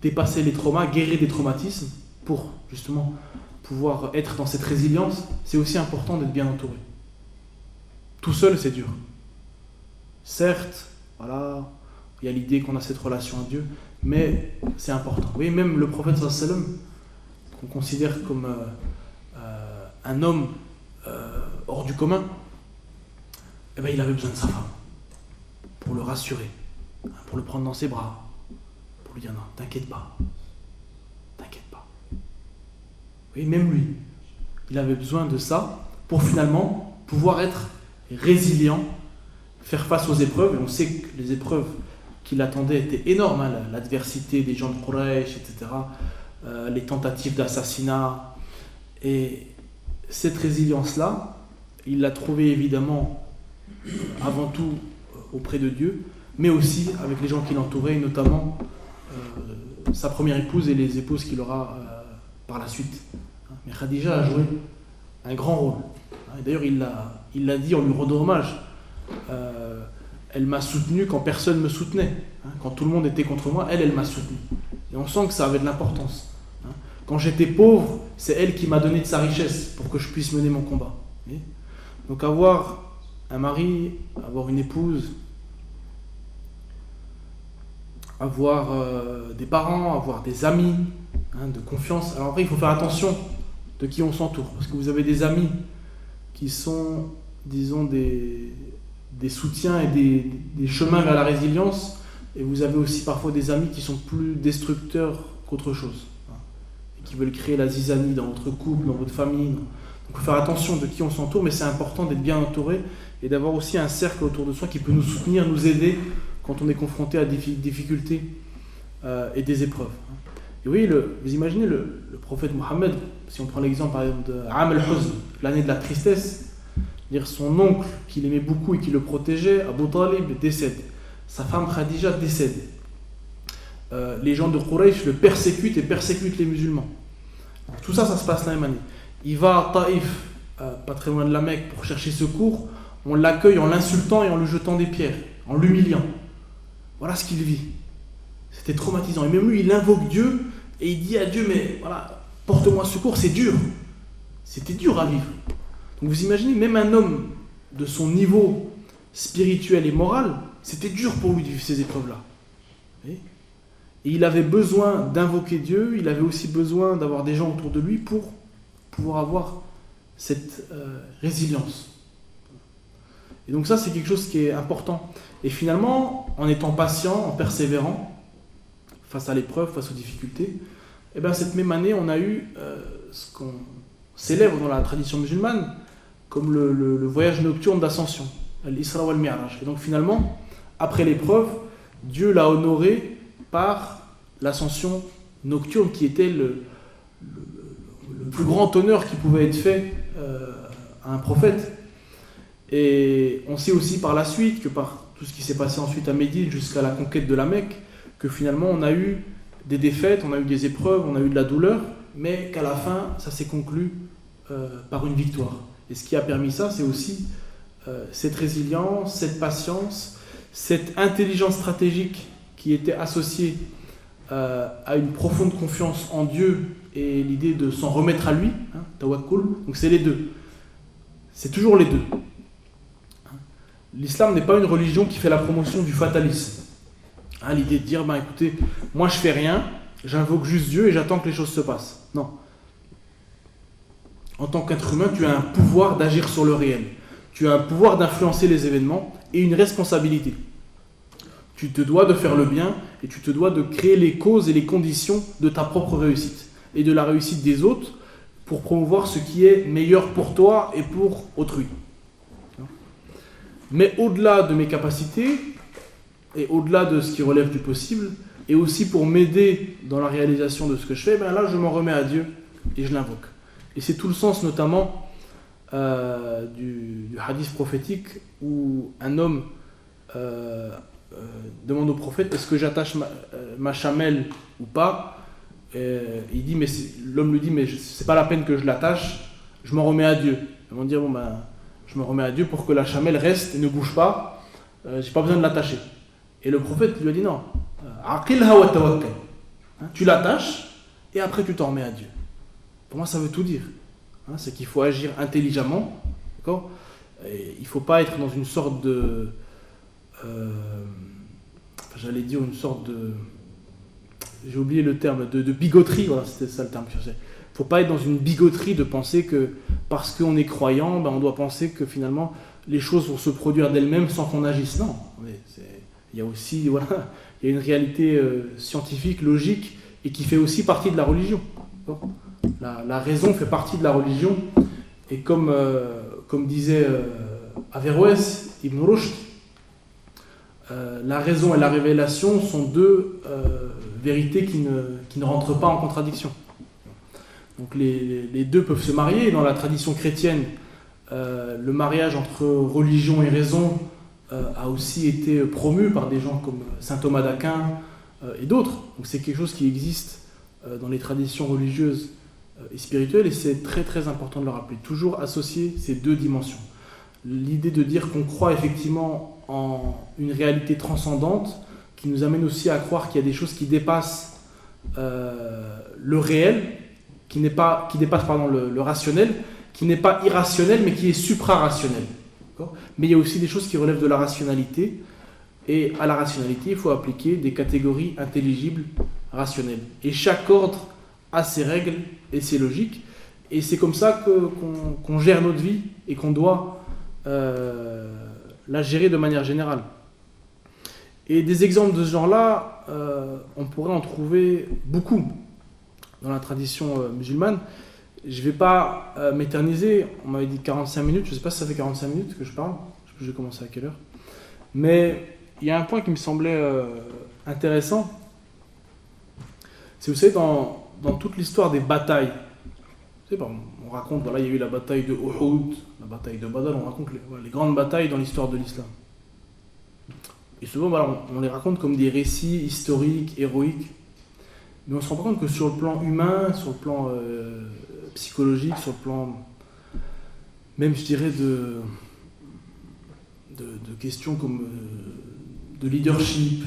dépasser les traumas, guérir des traumatismes, pour justement pouvoir être dans cette résilience. C'est aussi important d'être bien entouré. Tout seul, c'est dur. Certes, voilà, il y a l'idée qu'on a cette relation à Dieu, mais c'est important. Vous voyez, même le prophète sallallahu alayhi wa sallam, qu'on considère comme un homme hors du commun, eh ben, il avait besoin de sa femme pour le rassurer, pour le prendre dans ses bras, pour lui dire non, t'inquiète pas. Oui, même lui, il avait besoin de ça pour finalement pouvoir être résilient, faire face aux épreuves. Et on sait que les épreuves qui l'attendaient étaient énormes, l'adversité des gens de Quraysh, etc., les tentatives d'assassinat. Et cette résilience-là, il l'a trouvée évidemment avant tout auprès de Dieu, mais aussi avec les gens qui l'entouraient, notamment sa première épouse et les épouses qu'il aura par la suite. Mais Khadija a joué un grand rôle. Et d'ailleurs, il l'a dit, on lui rend hommage. Elle m'a soutenu quand personne ne me soutenait. Quand tout le monde était contre moi, elle m'a soutenu. Et on sent que ça avait de l'importance. Quand j'étais pauvre, c'est elle qui m'a donné de sa richesse pour que je puisse mener mon combat. Donc avoir un mari, avoir une épouse, avoir des parents, avoir des amis de confiance. Alors après, il faut faire attention de qui on s'entoure, parce que vous avez des amis qui sont, disons, des soutiens et des chemins vers la résilience, et vous avez aussi parfois des amis qui sont plus destructeurs qu'autre chose, et qui veulent créer la zizanie dans votre couple, dans votre famille. Donc il faut faire attention de qui on s'entoure, mais c'est important d'être bien entouré et d'avoir aussi un cercle autour de soi qui peut nous soutenir, nous aider quand on est confronté à des difficultés et des épreuves. Et oui, vous imaginez le prophète Mohammed, si on prend l'exemple par exemple de Am al-Huzn, l'année de la tristesse, dire son oncle qu'il aimait beaucoup et qui le protégeait, Abu Talib, décède. Sa femme Khadija décède. Les gens de Quraysh le persécutent et persécutent les musulmans. Donc, tout ça, ça se passe la même année. Il va à Taïf, pas très loin de la Mecque, pour chercher secours. On l'accueille en l'insultant et en lui jetant des pierres, en l'humiliant. Voilà ce qu'il vit. C'était traumatisant. Et même lui, il invoque Dieu et il dit à Dieu, mais voilà, porte-moi secours, c'est dur. C'était dur à vivre. Donc vous imaginez, même un homme de son niveau spirituel et moral, c'était dur pour lui de vivre ces épreuves-là. Et il avait besoin d'invoquer Dieu, il avait aussi besoin d'avoir des gens autour de lui pour pouvoir avoir cette résilience. Et donc ça, c'est quelque chose qui est important. Et finalement, en étant patient, en persévérant, face à l'épreuve, face aux difficultés, et bien cette même année, on a eu ce qu'on célèbre dans la tradition musulmane comme le voyage nocturne d'ascension, l'Isra wal Mi'raj. Et donc finalement, après l'épreuve, Dieu l'a honoré par l'ascension nocturne qui était le plus grand honneur qui pouvait être fait à un prophète. Et on sait aussi par la suite que par tout ce qui s'est passé ensuite à Médine jusqu'à la conquête de la Mecque, que finalement on a eu des défaites, on a eu des épreuves, on a eu de la douleur, mais qu'à la fin, ça s'est conclu par une victoire. Et ce qui a permis ça, c'est aussi cette résilience, cette patience, cette intelligence stratégique qui était associée à une profonde confiance en Dieu et l'idée de s'en remettre à lui, tawakkul. Donc c'est les deux. C'est toujours les deux. L'islam n'est pas une religion qui fait la promotion du fatalisme. L'idée de dire, écoutez, moi je fais rien, j'invoque juste Dieu et j'attends que les choses se passent. Non. En tant qu'être humain, tu as un pouvoir d'agir sur le réel. Tu as un pouvoir d'influencer les événements et une responsabilité. Tu te dois de faire le bien et tu te dois de créer les causes et les conditions de ta propre réussite et de la réussite des autres pour promouvoir ce qui est meilleur pour toi et pour autrui. Mais au-delà de mes capacités et au-delà de ce qui relève du possible, et aussi pour m'aider dans la réalisation de ce que je fais, là je m'en remets à Dieu et je l'invoque. Et c'est tout le sens notamment du hadith prophétique où un homme demande au prophète, est-ce que j'attache ma chamelle ou pas? Il dit, l'homme lui dit, mais c'est pas la peine que je l'attache, je m'en remets à Dieu. Ils vont dire, je me remets à Dieu pour que la chamelle reste et ne bouge pas, j'ai pas besoin de l'attacher. Et le prophète lui a dit non, aqilha wa tawakkal. Tu l'attaches et après tu t'en remets à Dieu. Pour moi ça veut tout dire. C'est qu'il faut agir intelligemment, d'accord? Et il ne faut pas être dans une sorte de j'allais dire une sorte de, j'ai oublié le terme, de bigoterie, voilà, c'était ça le terme que je cherchais. Il ne faut pas être dans une bigoterie de penser que parce qu'on est croyant, on doit penser que finalement les choses vont se produire d'elles-mêmes sans qu'on agisse. Non, il y a aussi il y a une réalité scientifique, logique, et qui fait aussi partie de la religion. La raison fait partie de la religion, et comme disait Averroès, Ibn Rushd, la raison et la révélation sont deux vérités qui ne rentrent pas en contradiction. Donc les deux peuvent se marier. Dans la tradition chrétienne, le mariage entre religion et raison a aussi été promu par des gens comme saint Thomas d'Aquin et d'autres. Donc c'est quelque chose qui existe dans les traditions religieuses et spirituelles, et c'est très très important de le rappeler. Toujours associer ces deux dimensions. L'idée de dire qu'on croit effectivement en une réalité transcendante qui nous amène aussi à croire qu'il y a des choses qui dépassent le réel, qui dépasse le rationnel, qui n'est pas irrationnel mais qui est supra-rationnel. Mais il y a aussi des choses qui relèvent de la rationalité, et à la rationalité il faut appliquer des catégories intelligibles rationnelles. Et chaque ordre a ses règles et ses logiques, et c'est comme ça qu'on gère notre vie et qu'on doit la gérer de manière générale. Et des exemples de ce genre-là, on pourrait en trouver beaucoup dans la tradition musulmane. Je ne vais pas m'éterniser, on m'avait dit 45 minutes, je ne sais pas si ça fait 45 minutes que je parle, je sais plus j'ai commencé à quelle heure. Mais il y a un point qui me semblait intéressant, c'est, vous savez, dans toute l'histoire des batailles, vous savez, on raconte, voilà, il y a eu la bataille de Uhud, la bataille de Badr, on raconte les grandes batailles dans l'histoire de l'islam. Et souvent, voilà, on les raconte comme des récits historiques, héroïques, mais on se rend pas compte que sur le plan humain, sur le plan psychologique, sur le plan même, je dirais, de questions comme de leadership,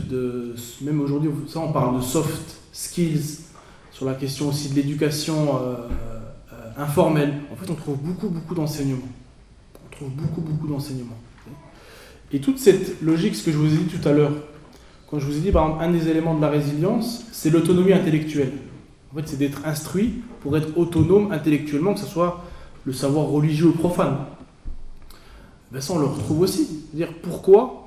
même aujourd'hui, ça, on parle de soft skills, sur la question aussi de l'éducation informelle. En fait, on trouve beaucoup d'enseignements. On trouve beaucoup d'enseignements. Et toute cette logique, ce que je vous ai dit tout à l'heure, quand je vous ai dit, par exemple, un des éléments de la résilience, c'est l'autonomie intellectuelle. En fait, c'est d'être instruit pour être autonome intellectuellement, que ce soit le savoir religieux ou profane. Ben ça, on le retrouve aussi. C'est-à-dire, pourquoi?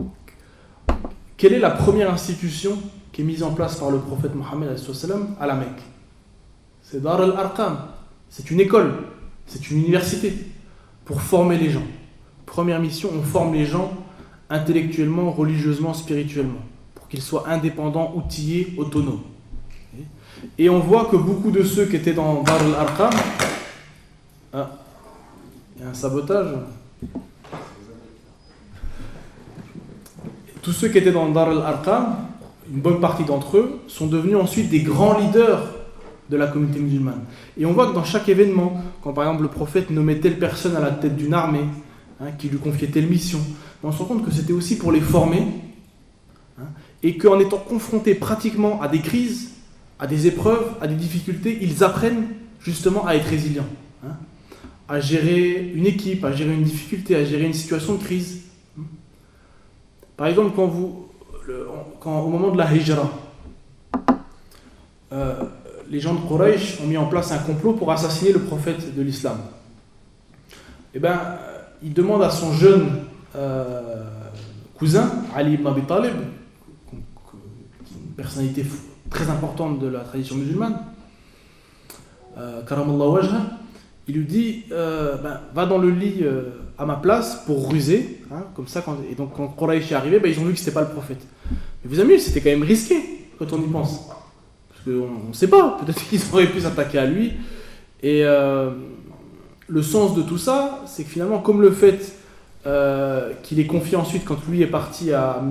Quelle est la première institution qui est mise en place par le prophète Mohammed à la Mecque? C'est Dar al-Arqam. C'est une école, c'est une université pour former les gens. Première mission, on forme les gens intellectuellement, religieusement, spirituellement, pour qu'ils soient indépendants, outillés, autonomes. Et on voit que beaucoup de ceux qui étaient dans Dar al-Arqam, il y a un sabotage. Tous ceux qui étaient dans Dar al-Arqam, une bonne partie d'entre eux, sont devenus ensuite des grands leaders de la communauté musulmane. Et on voit que dans chaque événement, quand par exemple le prophète nommait telle personne à la tête d'une armée, qui lui confiait telle mission, on se rend compte que c'était aussi pour les former, et qu'en étant confrontés pratiquement à des crises, à des épreuves, à des difficultés, ils apprennent justement à être résilients, à gérer une équipe, à gérer une difficulté, à gérer une situation de crise. Par exemple, quand au moment de la Hijra, les gens de Quraysh ont mis en place un complot pour assassiner le prophète de l'islam. Eh bien, il demande à son jeune cousin, Ali ibn Abi Talib, une personnalité très importante de la tradition musulmane, Karamallahu wajha, il lui dit va dans le lit à ma place pour ruser, comme ça, et donc quand Quraysh est arrivé, ils ont vu que c'était pas le prophète. Mais vous avez vu, c'était quand même risqué quand on y pense. Parce qu'on ne sait pas, peut-être qu'ils auraient pu s'attaquer à lui. Et le sens de tout ça, c'est que finalement, comme le fait qu'il ait confié ensuite, quand lui est parti à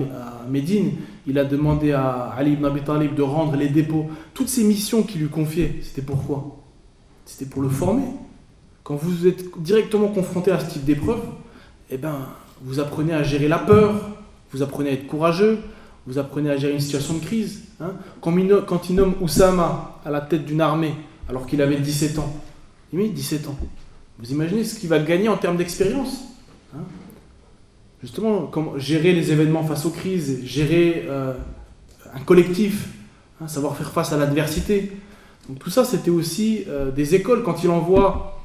Médine, il a demandé à Ali ibn Abi Talib de rendre les dépôts. Toutes ces missions qu'il lui confiait, c'était pourquoi ? C'était pour le former. Quand vous êtes directement confronté à ce type d'épreuve, vous apprenez à gérer la peur, vous apprenez à être courageux, vous apprenez à gérer une situation de crise. Quand il nomme Oussama à la tête d'une armée, alors qu'il avait 17 ans, il met 17 ans. Vous imaginez ce qu'il va gagner en termes d'expérience, justement, comment gérer les événements face aux crises, gérer un collectif, savoir faire face à l'adversité. Donc tout ça, c'était aussi des écoles. Quand il envoie,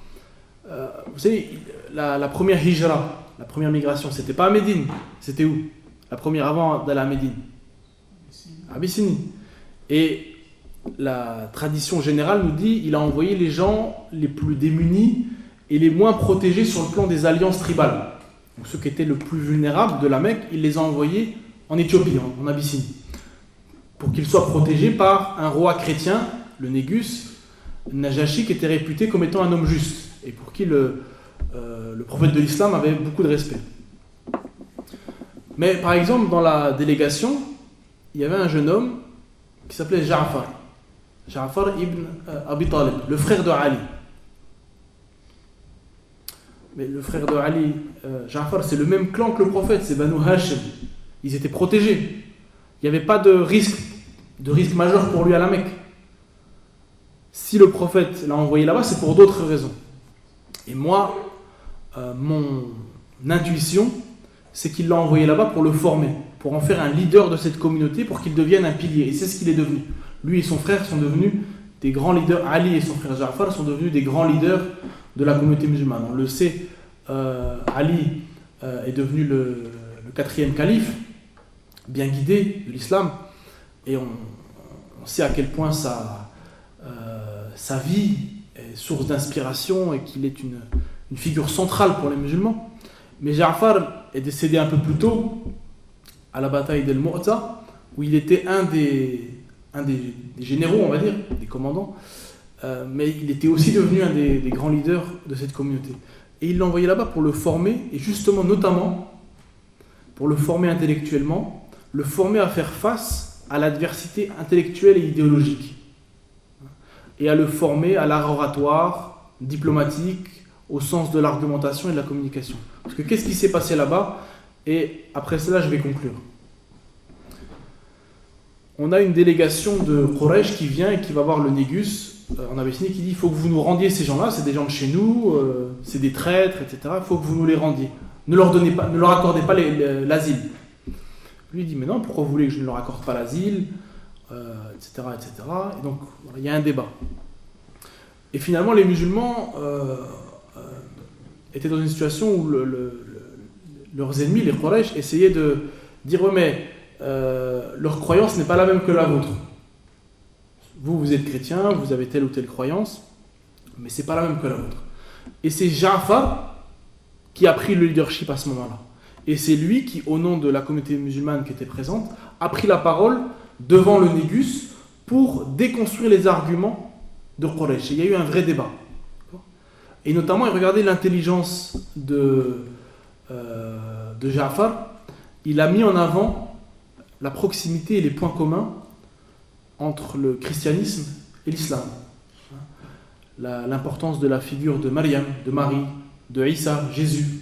vous savez, la première hijra, la première migration, c'était pas à Médine, c'était où ? La première avant d'aller à Médine, Abyssinie. Et la tradition générale nous dit il a envoyé les gens les plus démunis et les moins protégés sur le plan des alliances tribales. Donc ceux qui étaient le plus vulnérables de la Mecque, il les a envoyés en Éthiopie, en Abyssinie, pour qu'ils soient protégés par un roi chrétien, le Négus, Najashi, qui était réputé comme étant un homme juste, et pour qui le prophète de l'islam avait beaucoup de respect. Mais par exemple, dans la délégation, il y avait un jeune homme qui s'appelait Ja'far ibn Abi Talib, le frère de Ali. Mais le frère de Ali, Ja'far, c'est le même clan que le prophète, c'est Banu Hashim. Ils étaient protégés. Il n'y avait pas de risque majeur pour lui à la Mecque. Si le prophète l'a envoyé là-bas, c'est pour d'autres raisons. Et moi, mon intuition, c'est qu'il l'a envoyé là-bas pour le former, pour en faire un leader de cette communauté, pour qu'il devienne un pilier. Et c'est ce qu'il est devenu. Lui et son frère sont devenus des grands leaders. Ali et son frère Ja'far sont devenus des grands leaders de la communauté musulmane. On le sait, Ali est devenu le 4e calife, bien guidé de l'islam, et on sait à quel point sa vie est source d'inspiration et qu'il est une figure centrale pour les musulmans. Mais Ja'far est décédé un peu plus tôt, à la bataille d'El Mu'ta, où il était un des généraux, on va dire, des commandants, mais il était aussi devenu un des grands leaders de cette communauté. Et il l'a envoyé là-bas pour le former, et justement, notamment, pour le former intellectuellement, le former à faire face à l'adversité intellectuelle et idéologique, et à le former à l'art oratoire, diplomatique, au sens de l'argumentation et de la communication. Parce que qu'est-ce qui s'est passé là-bas ? Et après cela, je vais conclure. On a une délégation de Quraysh qui vient et qui va voir le Négus en Abyssinie, qui dit il faut que vous nous rendiez ces gens-là, c'est des gens de chez nous, c'est des traîtres, etc. Il faut que vous nous les rendiez. Ne leur accordez pas l'asile. Lui il dit mais non, pourquoi vous voulez que je ne leur accorde pas l'asile, etc., etc. Et donc il y a un débat. Et finalement, les musulmans étaient dans une situation où leurs ennemis, les Quraysh, essayaient de dire ouais, mais leur croyance n'est pas la même que la vôtre. Vous êtes chrétien, vous avez telle ou telle croyance, mais c'est pas la même que la vôtre. Et c'est Ja'far qui a pris le leadership à ce moment-là. Et c'est lui qui, au nom de la communauté musulmane qui était présente, a pris la parole devant le Négus pour déconstruire les arguments de Quraysh. Il y a eu un vrai débat. Et notamment, regardez l'intelligence de Ja'far. Il a mis en avant la proximité et les points communs entre le christianisme et l'islam. l'importance de la figure de Mariam, de Marie, de Isa, Jésus.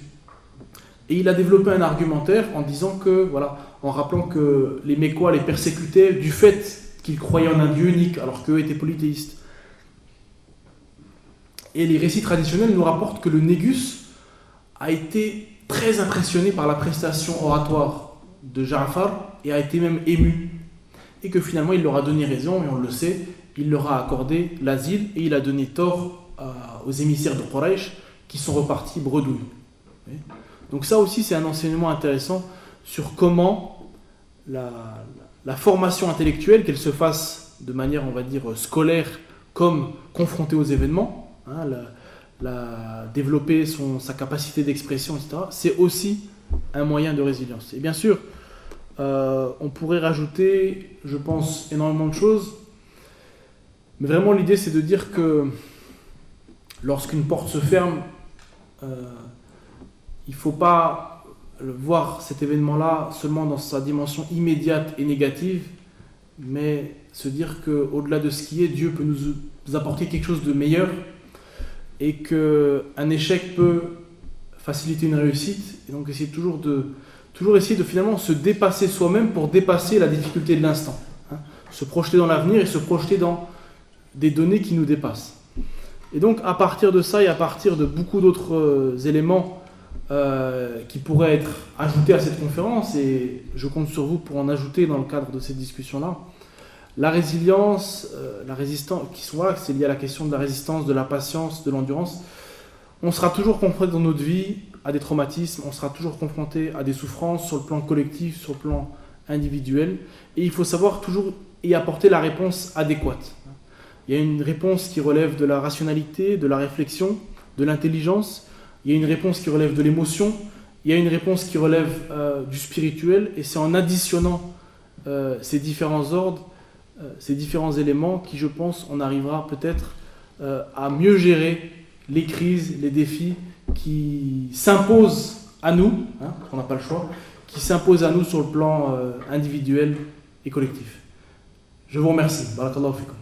Et il a développé un argumentaire en disant que, voilà, en rappelant que les Mécois les persécutaient du fait qu'ils croyaient en un Dieu unique, alors qu'eux étaient polythéistes. Et les récits traditionnels nous rapportent que le Négus a été très impressionné par la prestation oratoire de Ja'far et a été même ému. Et que finalement il leur a donné raison, et on le sait, il leur a accordé l'asile et il a donné tort aux émissaires de Quraysh qui sont repartis bredouilles. Donc ça aussi c'est un enseignement intéressant sur comment la formation intellectuelle, qu'elle se fasse de manière, on va dire, scolaire, comme confrontée aux événements, hein, développer sa capacité d'expression, etc., c'est aussi un moyen de résilience. Et bien sûr, on pourrait rajouter, je pense, énormément de choses, mais vraiment l'idée c'est de dire que lorsqu'une porte se ferme, il ne faut pas voir cet événement-là seulement dans sa dimension immédiate et négative, mais se dire qu'au-delà de ce qui est, Dieu peut nous apporter quelque chose de meilleur et qu'un échec peut faciliter une réussite. Et donc essayer toujours essayer de finalement se dépasser soi-même pour dépasser la difficulté de l'instant. Hein, se projeter dans l'avenir et se projeter dans des données qui nous dépassent. Et donc à partir de ça et à partir de beaucoup d'autres éléments qui pourraient être ajoutés à cette conférence, et je compte sur vous pour en ajouter dans le cadre de cette discussion-là, la résilience, la résistance, qui sont là, c'est lié à la question de la résistance, de la patience, de l'endurance. On sera toujours confronté dans notre vie à des traumatismes, on sera toujours confronté à des souffrances sur le plan collectif, sur le plan individuel, et il faut savoir toujours y apporter la réponse adéquate. Il y a une réponse qui relève de la rationalité, de la réflexion, de l'intelligence, il y a une réponse qui relève de l'émotion, il y a une réponse qui relève du spirituel, et c'est en additionnant ces différents ordres, ces différents éléments qui, je pense, on arrivera peut-être à mieux gérer les crises, les défis qui s'imposent à nous, hein, on n'a pas le choix, qui s'imposent à nous sur le plan individuel et collectif. Je vous remercie. Barakallahu fikum.